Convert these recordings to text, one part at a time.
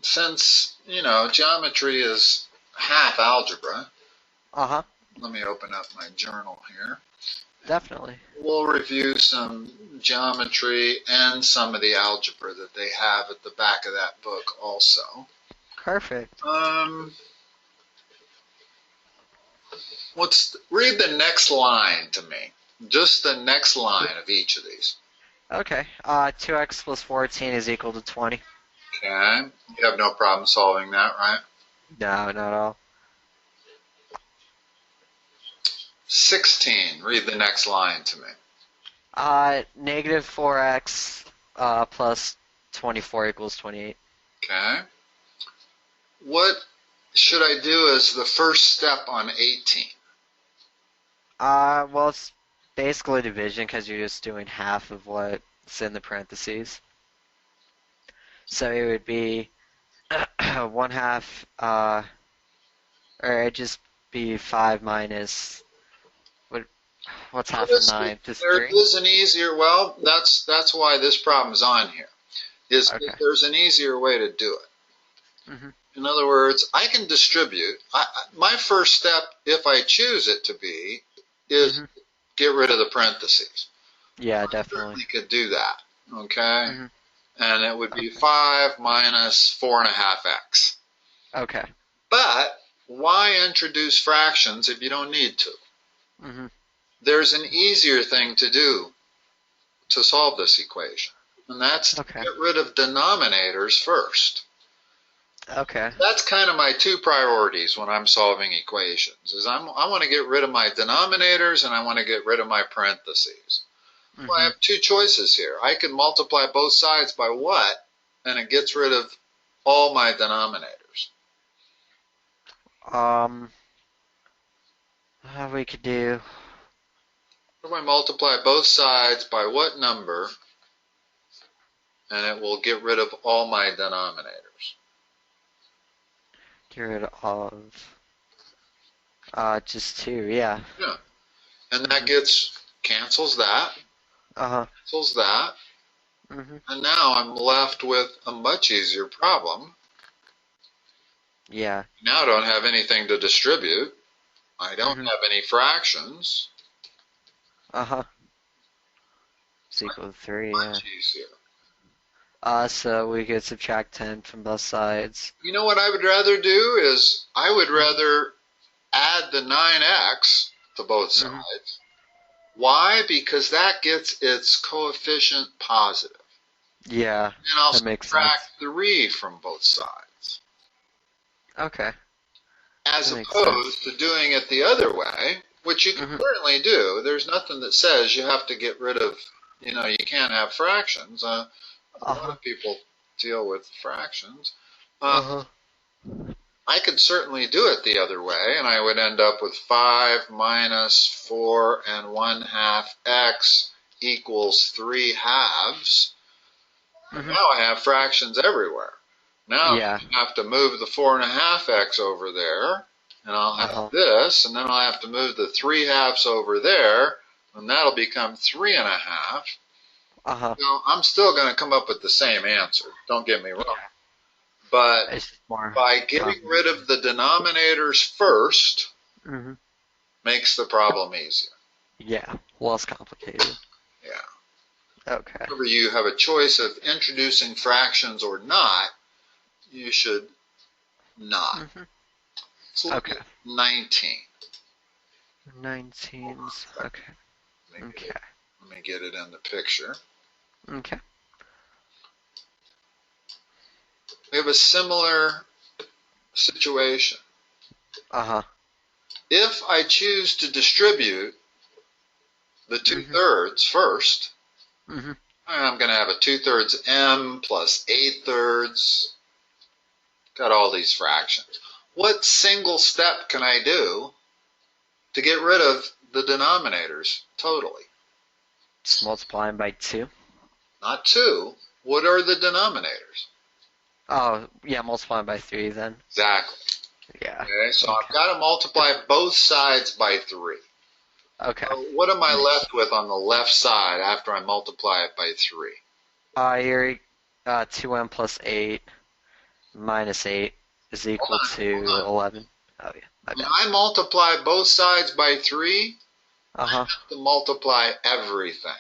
since, geometry is half algebra, Uh-huh. let me open up my journal here. Definitely. We'll review some geometry and some of the algebra that they have at the back of that book also. Perfect. Read the next line to me. Just the next line of each of these. Okay. 2x plus 14 is equal to 20. Okay. You have no problem solving that, right? No, not at all. 16. Read the next line to me. Negative 4x plus 24 equals 28. Okay. What should I do as the first step on 18? Well, it's basically division because you're just doing half of what's in the parentheses. So it would be 1/2, or it'd just be 5 minus, what's half of 9? Just 3? There is an easier, well, that's why this problem is on here. Okay. There's an easier way to do it. Mm-hmm. In other words, I can distribute. My first step, if I choose it to be, is get rid of the parentheses. Yeah, definitely. You could do that, okay? Mm-hmm. And it would be 5 minus 4.5x. Okay. But why introduce fractions if you don't need to? Mm-hmm. There's an easier thing to do to solve this equation, and that's to get rid of denominators first. Okay. That's kind of my two priorities when I'm solving equations. I want to get rid of my denominators and I want to get rid of my parentheses. Mm-hmm. Well, I have two choices here. I can multiply both sides by what, and it gets rid of all my denominators. We could do. What if I multiply both sides by what number, and it will get rid of all my denominators? Get rid of just 2, yeah. Yeah. And that cancels that. Cancels that. Mm-hmm. And now I'm left with a much easier problem. Yeah. Now I don't have anything to distribute. I don't have any fractions. It's equal to 3, yeah. Much easier. So we could subtract 10 from both sides. You know what I would rather do is I would rather add the 9x to both sides. Why? Because that gets its coefficient positive. Yeah, and I'll that makes subtract sense. 3 from both sides. Okay. As opposed to doing it the other way, which you can certainly do. There's nothing that says you have to get rid of, you can't have fractions. A lot of people deal with fractions. I could certainly do it the other way, and I would end up with 5 minus 4 and 1/2 x equals 3/2. Now I have fractions everywhere. Now I have to move the 4.5x over there, and I'll have this, and then I'll have to move the 3/2 over there, and that'll become 3.5. So I'm still going to come up with the same answer. Don't get me wrong. But by getting rid of the denominators first makes the problem easier. Yeah, less complicated. Yeah. Okay. Whenever you have a choice of introducing fractions or not, you should not. So look at 19. 19's, okay. Let me get it in the picture. Okay. We have a similar situation. If I choose to distribute the 2/3 first, I'm going to have a 2/3 m plus 8/3. Got all these fractions. What single step can I do to get rid of the denominators totally? Just multiplying by 2. Not 2. What are the denominators? Oh, yeah, multiplying by 3 then. Exactly. Yeah. Okay, so I've got to multiply both sides by 3. Okay. So what am I left with on the left side after I multiply it by 3? You're 2m plus 8 minus 8 is equal to Hold on. 11. Oh, yeah, my When bad. I multiply both sides by 3, I Uh-huh. have to multiply everything.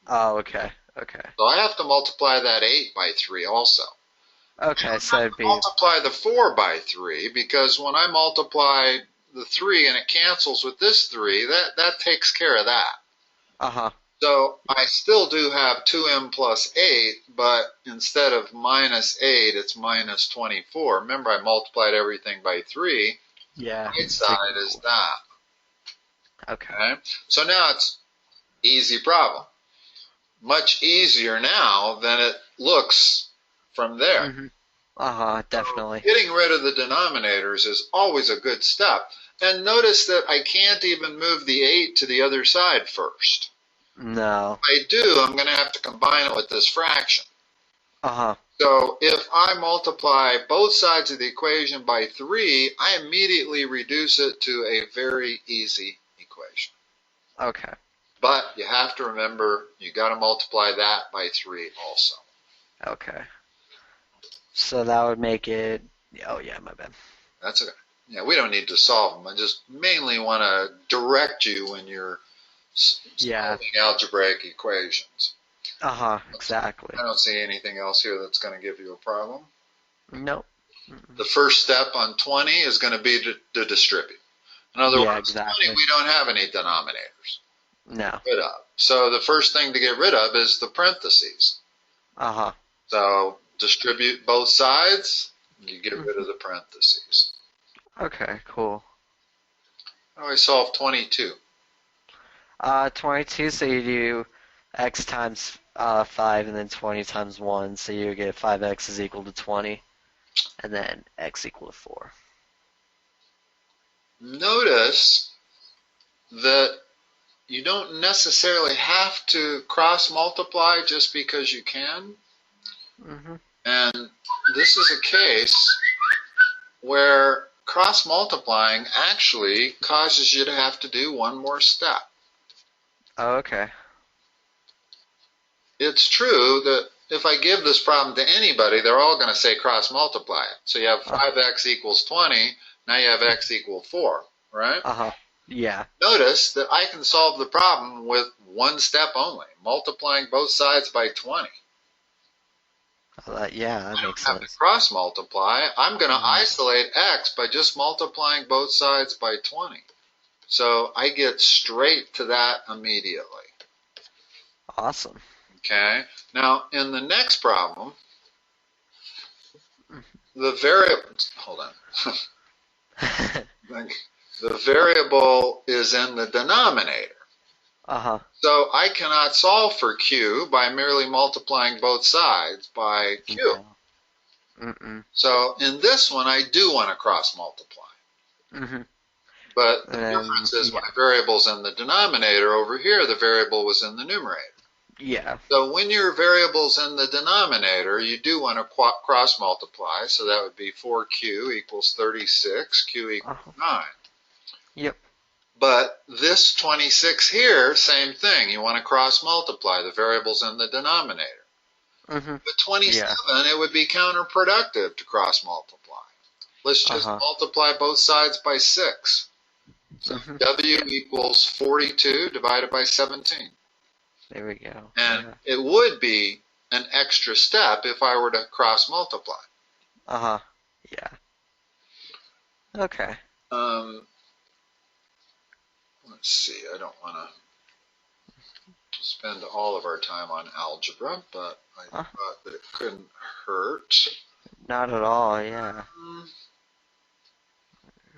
Oh, okay, okay. So I have to multiply that 8 by 3 also. Okay, so it'd be, Multiply the 4 by 3 because when I multiply the 3 and it cancels with this 3, that takes care of that. uh-huh. So I still do have 2m plus 8, but instead of minus 8, it's minus 24. Remember, I multiplied everything by 3. Yeah. Right side is that. Okay. Okay? So now it's easy problem. Much easier now than it looks from there. Mm-hmm. Uh-huh, definitely. So getting rid of the denominators is always a good step. And notice that I can't even move the 8 to the other side first. No. If I do, I'm going to have to combine it with this fraction. Uh-huh. So if I multiply both sides of the equation by 3, I immediately reduce it to a very easy equation. Okay. But you have to remember, you got to multiply that by 3 also. Okay. So that would make it, oh yeah, my bad. That's okay. Yeah, we don't need to solve them. I just mainly want to direct you when you're solving algebraic equations. Uh-huh, exactly. I don't see anything else here that's going to give you a problem. Nope. The first step on 20 is going to be to distribute. In other words, exactly. 20, we don't have any denominators. No. Rid of. So the first thing to get rid of is the parentheses. Uh-huh. So distribute both sides, you get rid of the parentheses. Okay, cool. How do I solve 22? 22, so you do x times 5 and then 20 times 1, so you get 5x is equal to 20, and then x equal to 4. Notice that you don't necessarily have to cross multiply just because you can. Mm-hmm. And this is a case where cross multiplying actually causes you to have to do one more step. Oh, okay. It's true that if I give this problem to anybody, they're all going to say cross multiply it. So you have 5x equals 20, now you have x equal 4, right? Uh-huh. Yeah. Notice that I can solve the problem with one step only, multiplying both sides by 20. Yeah, that makes I don't sense. have to cross multiply. I'm going to isolate x by just multiplying both sides by 20. So I get straight to that immediately. Awesome. Okay. Now in the next problem, the variable. Hold on. The variable is in the denominator. Uh-huh. So I cannot solve for q by merely multiplying both sides by q. No. Mm-mm. So in this one, I do want to cross multiply. Mm-hmm. But the difference is my variable's in the denominator. Over here, the variable was in the numerator. Yeah. So when your variable's in the denominator, you do want to cross multiply. So that would be 4q equals 36, q equals 9. Yep. But this 26 here, same thing. You want to cross multiply. The variable's in the denominator. Mm-hmm. But 27, it would be counterproductive to cross multiply. Let's just multiply both sides by 6. So w equals 42 divided by 17. There we go. And it would be an extra step if I were to cross multiply. Uh-huh. Yeah. Okay. Let's see, I don't want to spend all of our time on algebra, but I thought that it couldn't hurt. Not at all, yeah.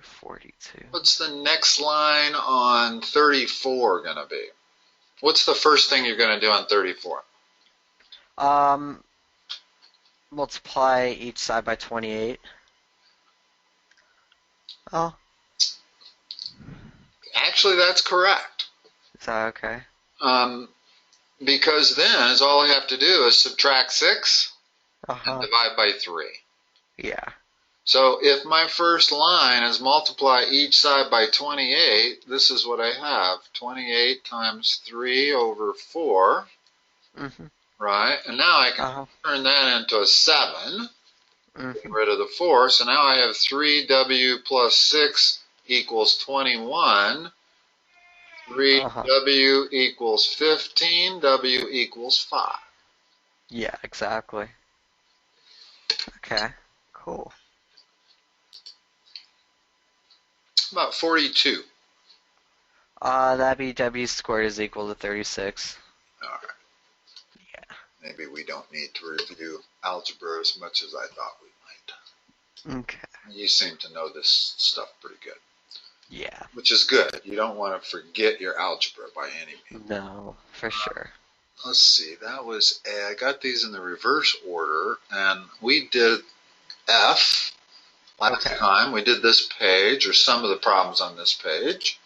42. What's the next line on 34 going to be? What's the first thing you're going to do on 34? Multiply each side by 28. Oh. Actually, that's correct. Is that okay? Because then all I have to do is subtract 6 and divide by 3. Yeah. So if my first line is multiply each side by 28, this is what I have. 28 times 3 over 4. Mm-hmm. Right? And now I can turn that into a 7. Getting rid of the 4. So now I have 3w plus 6 equals 21. 3w equals 15. W equals 5. Yeah, exactly. Okay, cool. About 42. That'd be w squared is equal to 36. All right. Yeah. Maybe we don't need to review algebra as much as I thought we might. Okay. You seem to know this stuff pretty good. Yeah. Which is good. You don't want to forget your algebra by any means. No, for sure. Let's see. That was A. I got these in the reverse order, and we did F last time. We did this page, or some of the problems on this page.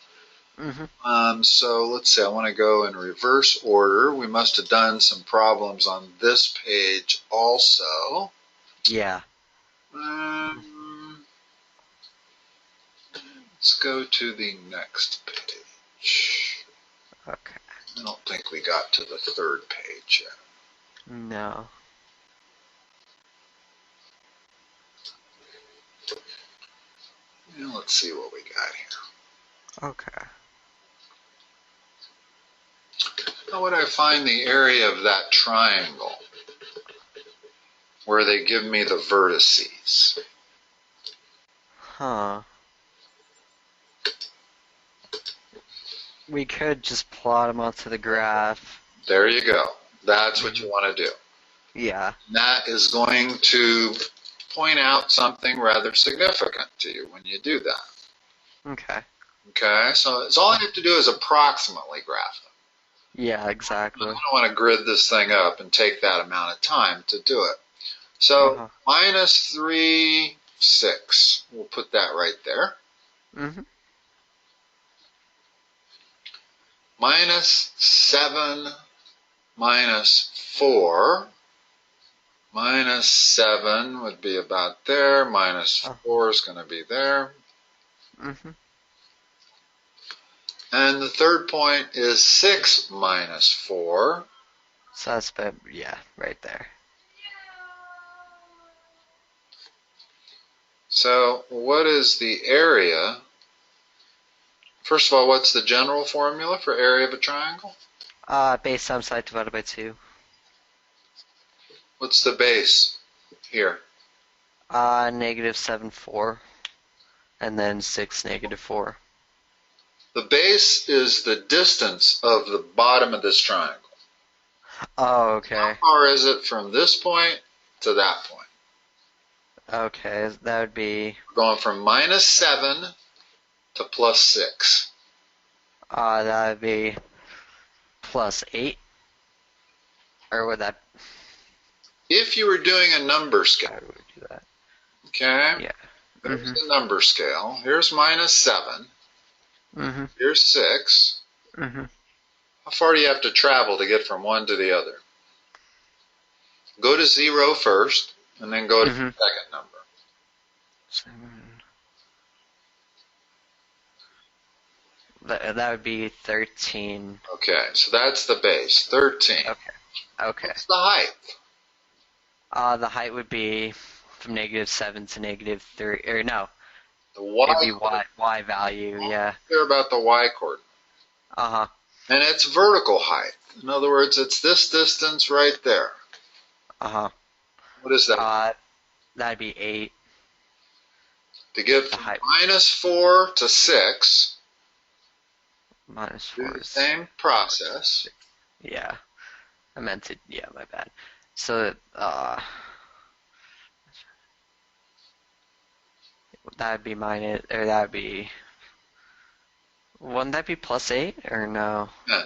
So let's see. I want to go in reverse order. We must have done some problems on this page also. Yeah. Let's go to the next page. Okay. I don't think we got to the third page yet. No. Let's see what we got here. Okay. How would I find the area of that triangle where they give me the vertices? Huh. We could just plot them onto the graph. There you go. That's what you want to do. Yeah. And that is going to point out something rather significant to you when you do that. Okay. Okay, so it's all you have to do is approximately graph them. Yeah, exactly. I don't want to grid this thing up and take that amount of time to do it. So minus 3, 6. We'll put that right there. Minus 7, minus 4. Minus 7 would be about there. Minus 4 is going to be there. And the third point is 6 minus 4. So that's about, yeah, right there. So what is the area? First of all, what's the general formula for area of a triangle? Base sum side divided by 2. What's the base here? Negative 7, 4. And then 6, negative 4. The base is the distance of the bottom of this triangle. Oh, okay. How far is it from this point to that point? Okay, that would be... We're going from minus 7 to plus 6. That would be plus 8. Or would that... If you were doing a number scale. How would we do that? Okay? Yeah. There's the number scale. Here's minus 7. Here's 6. How far do you have to travel to get from one to the other? Go to 0 first, and then go to the second number. 7. That would be 13. Okay, so that's the base, 13. Okay. What's the height? The height would be from negative 7 to negative 3, or no. The y. It'd be y value, yeah. Care about the y coordinate. And it's vertical height. In other words, it's this distance right there. What is that? That'd be 8. To get from minus 4 to 6. Minus 4 do the same process. Yeah. I meant to, yeah, my bad. So, that'd be minus, or that'd be, wouldn't that be plus 8, or no? Yeah.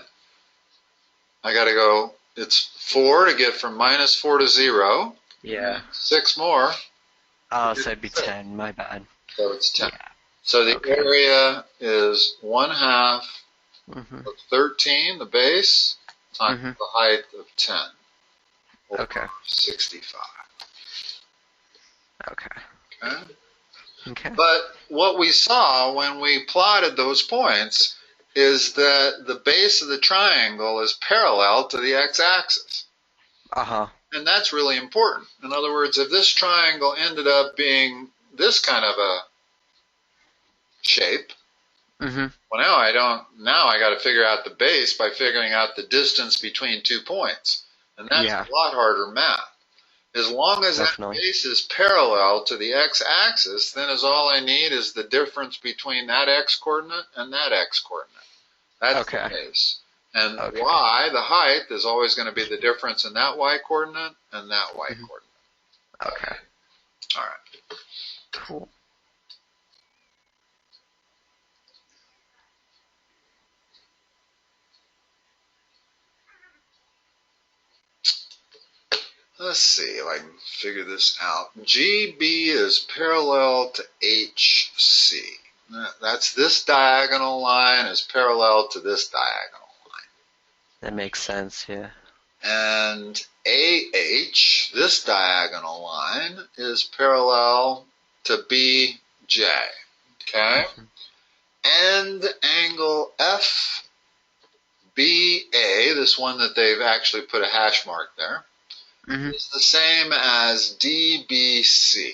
I gotta go, it's 4 to get from minus 4 to 0. Yeah. 6 more. Oh, so it'd be 10, my bad. So it's 10. Yeah. So the area is 1/2 of 13, the base, times the height of 10. Or 65. Okay. But what we saw when we plotted those points is that the base of the triangle is parallel to the x-axis. And that's really important. In other words, if this triangle ended up being this kind of a shape, Mm-hmm. well, now I got to figure out the base by figuring out the distance between 2 points. And that's Yeah, a lot harder math. As long as that definitely. base is parallel to the x-axis, then all I need is the difference between that x-coordinate and that x-coordinate. That's the Okay. base. And Okay. y, the height, is always going to be the difference in that y-coordinate and that y-coordinate. Okay. All right. Cool. Let's see if I can figure this out. GB is parallel to HC. That's this diagonal line is parallel to this diagonal line. That makes sense, yeah. And AH, this diagonal line, is parallel to BJ. Okay? And angle FBA, this one that they've actually put a hash mark there, Mm-hmm. is the same as DBC.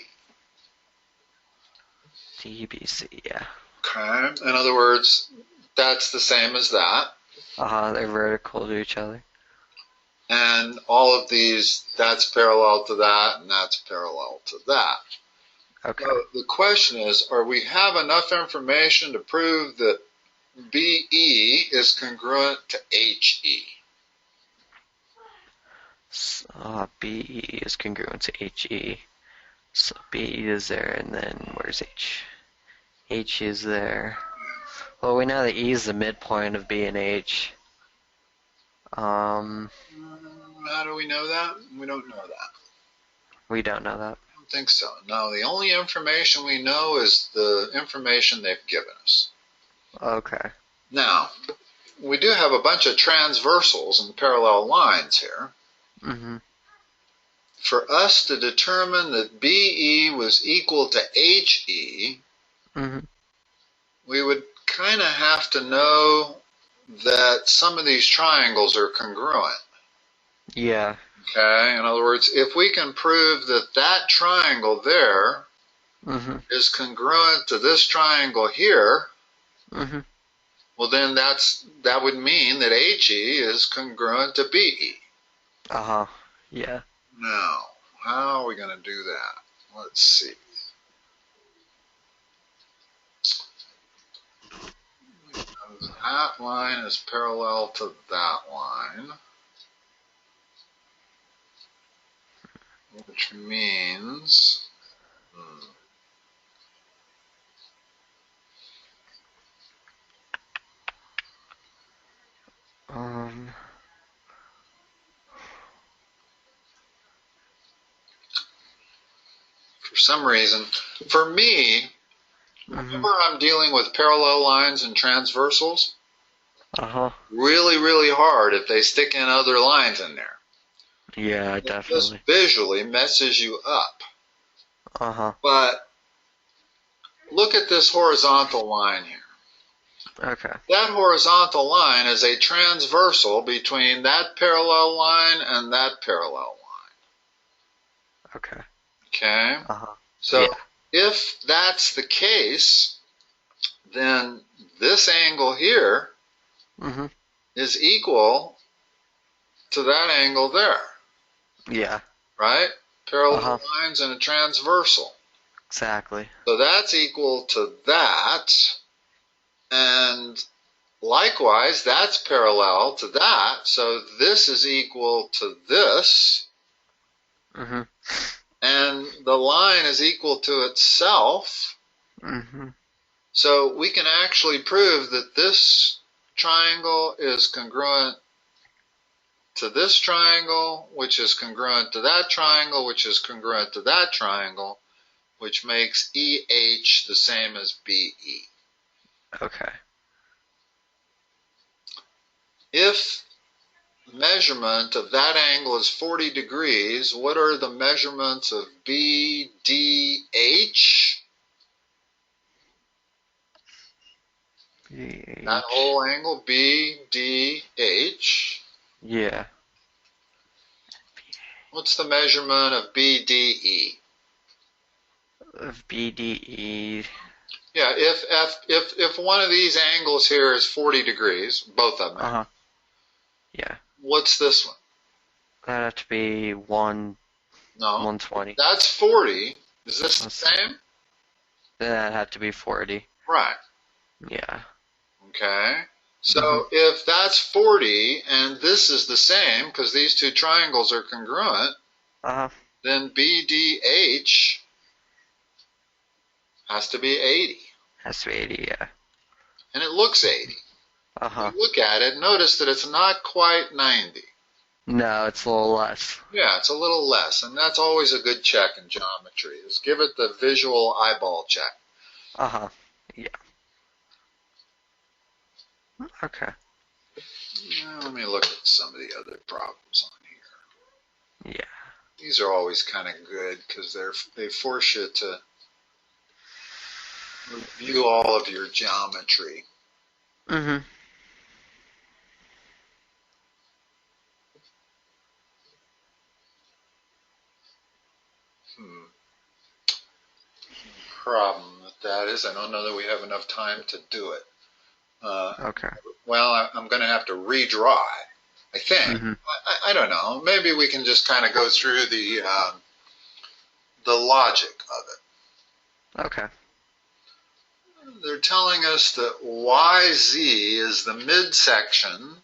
DBC, yeah. Okay? In other words, that's the same as that. They're vertical to each other. And all of these, that's parallel to that, and that's parallel to that. Okay. So the question is, we have enough information to prove that BE is congruent to HE? So, BE is congruent to HE. So BE is there, and then where's H? H is there. Well, we know that E is the midpoint of B and H. How do we know that? We don't know that. We don't know that. I don't think so. No, the only information we know is the information they've given us. Okay. Now, we do have a bunch of transversals and parallel lines here. Mm-hmm. For us to determine that BE was equal to HE, Mm-hmm. we would kind of have to know that some of these triangles are congruent. Yeah. Okay? In other words, if we can prove that that triangle there Mm-hmm. is congruent to this triangle here, Mm-hmm. well then that would mean that HE is congruent to BE. Yeah. Now, how are we going to do that? Let's see. That line is parallel to that line, which means Um. for some reason, for me, Mm-hmm. whenever I'm dealing with parallel lines and transversals, really, really hard if they stick in other lines in there. Yeah, It just definitely. visually messes you up. But look at this horizontal line here. Okay. That horizontal line is a transversal between that parallel line and that parallel line. Okay. Okay? So Yeah. if that's the case, then this angle here Mm-hmm. is equal to that angle there, Yeah. right? Parallel lines and a transversal. Exactly. So that's equal to that, and likewise, that's parallel to that, so this is equal to this, Mm-hmm. and the line is equal to itself. Mm-hmm. So we can actually prove that this triangle is congruent to this triangle, which is congruent to that triangle, which is congruent to that triangle, which makes EH the same as BE. Okay. If measurement of that angle is 40 degrees, what are the measurements of BDH? BH. That whole angle, BDH. Yeah. What's the measurement of BDE? Of BDE. Yeah, if one of these angles here is 40 degrees, both of them, Yeah. what's this one? That'd have to be 120. That's 40. Is this the same? Then that'd have to be 40. Right. Yeah. Okay. So if that's 40 and this is the same, because these two triangles are congruent, then BDH has to be 80. Has to be 80, yeah. And it looks 80. You look at it, notice that it's not quite 90. No, it's a little less. Yeah, it's a little less, and that's always a good check in geometry, is give it the visual eyeball check. Yeah. Okay. Now, let me look at some of the other problems on here. Yeah. These are always kind of good because they force you to review all of your geometry. Problem with that is I don't know that we have enough time to do it. Well, I'm going to have to redraw it, I think. I don't know. Maybe we can just kind of go through the logic of it. Okay. They're telling us that YZ is the midsection,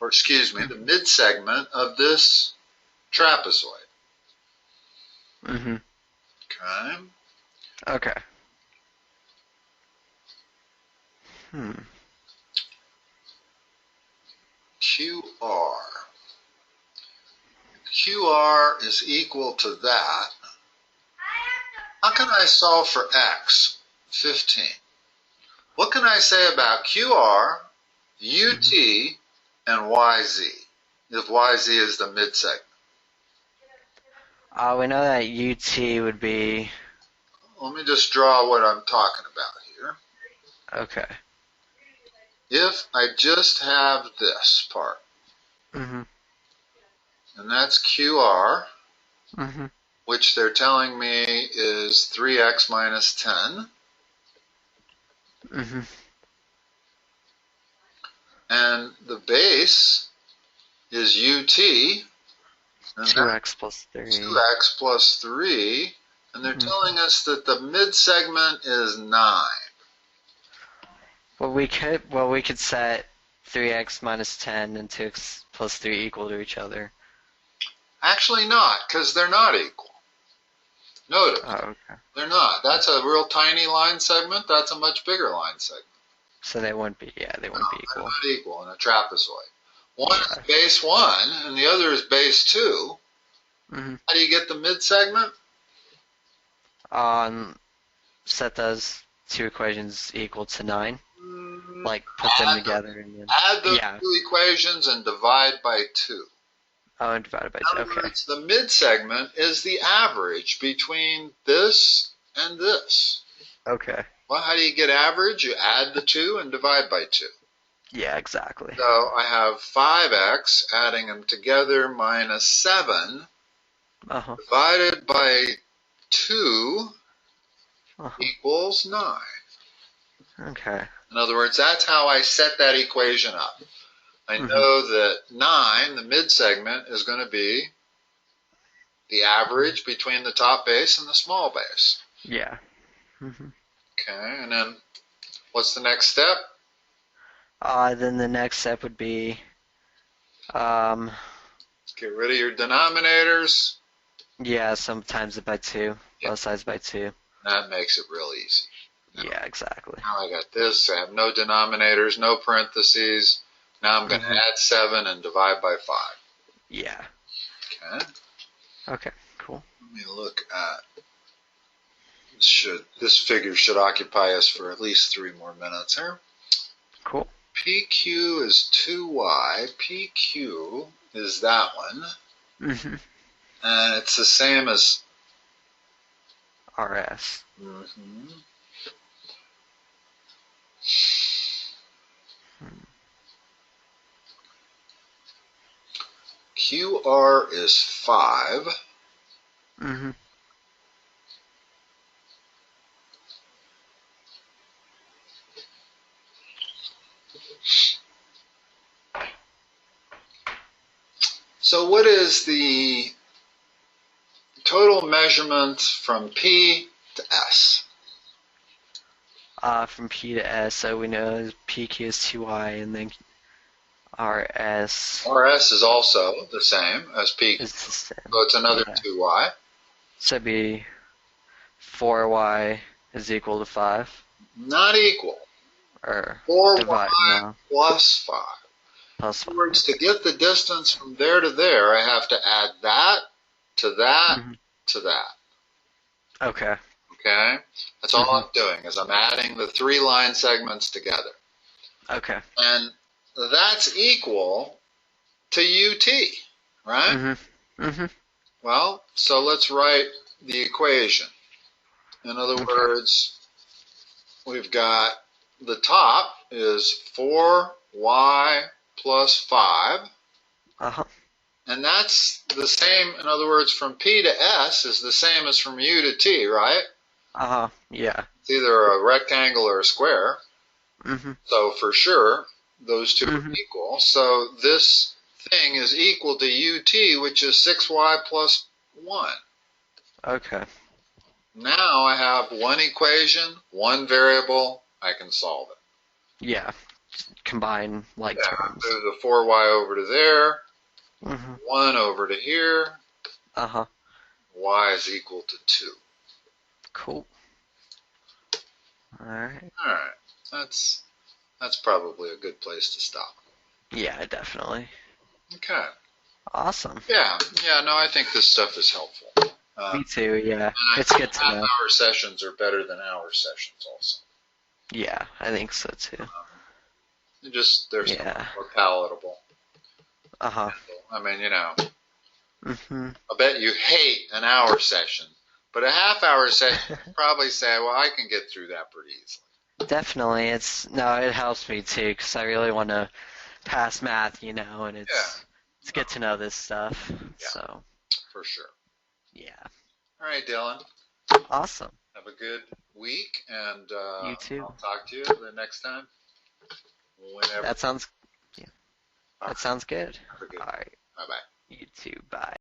or excuse me, the midsegment of this trapezoid. Okay. QR. QR is equal to that. How can I solve for X? 15. What can I say about QR, UT, and YZ, if YZ is the midsegment? We know that UT would be... Let me just draw what I'm talking about here. Okay. If I just have this part, and that's QR, which they're telling me is 3x minus 10, and the base is UT, and 2x plus 3. 2x plus 3, and they're telling us that the midsegment is 9. Well, we could set 3x minus 10 and 2x plus 3 equal to each other. Actually not, because they're not equal. Notice, they're not. That's a real tiny line segment. That's a much bigger line segment. So they wouldn't be, they wouldn't be equal. They're not equal in a trapezoid. One is base 1, and the other is base 2. How do you get the midsegment? Set those two equations equal to 9. Like, put them together and then... Add those two equations and divide by 2. Oh, and divided by 2, okay. Words, the midsegment is the average between this and this. Okay. Well, how do you get average? You add the 2 and divide by 2. Yeah, exactly. So I have 5x, adding them together, minus 7, divided by 2 equals 9. Okay. In other words, that's how I set that equation up. I know that 9, the midsegment, is going to be the average between the top base and the small base. Yeah. Okay, and then what's the next step? Then the next step would be... get rid of your denominators. Yeah, some times it by 2. Both sides by 2. That makes it real easy. Yeah, exactly. Now I got this. I have no denominators, no parentheses. Now I'm going to add 7 and divide by 5. Yeah. Okay. Okay, cool. Let me look at... This figure should occupy us for at least 3 more minutes here. Cool. PQ is 2y. PQ is that one. And it's the same as... RS. Q QR is 5. Mm-hmm. So what is the total measurements from P to S? From P to S, so we know PQ is 2y, and then RS RS is also the same as PQ, is the same. so it's another Yeah. 2y. So it'd be 4y is equal to 5, Not equal. or 4y dividing now, plus 5. plus In 5. other words, to get the distance from there to there, I have to add that to that Mm-hmm. to that. Okay. Okay? That's all I'm doing, is I'm adding the 3 line segments together. Okay. And that's equal to UT, right? Mm-hmm. Mm-hmm. Well, so let's write the equation. In other Okay. words, we've got the top is 4y plus 5. Uh-huh. And that's the same, in other words, from P to S is the same as from U to T, right? Uh-huh. Yeah. It's either a rectangle or a square. Mm-hmm. So for sure, those two Mm-hmm. are equal. So this thing is equal to UT, which is 6y plus 1. Okay. Now I have one equation, one variable, I can solve it. Yeah. Combine like terms. Move the 4y over to there, Mm-hmm. 1 over to here, Uh-huh. y is equal to 2. Cool. Alright. All right, that's probably a good place to stop. Yeah, definitely. Okay. Awesome. Yeah, no, I think this stuff is helpful. Me too, yeah. And I It's think good to know. half-hour sessions are better than hour sessions also. Yeah, I think so too. They're Yeah. more palatable. Uh-huh. I mean, Mm-hmm. I bet you hate an hour session, but a half-hour session, you probably say, well, I can get through that pretty easily. Definitely. It helps me too, because I really want to pass math, and it's good to know this stuff. Yeah. So, For sure. yeah. All right, Dylan. Awesome. Have a good week, and You too. I'll talk to you the next time. Whenever. That sounds good. Have a good All right. Bye-bye. You too. Bye.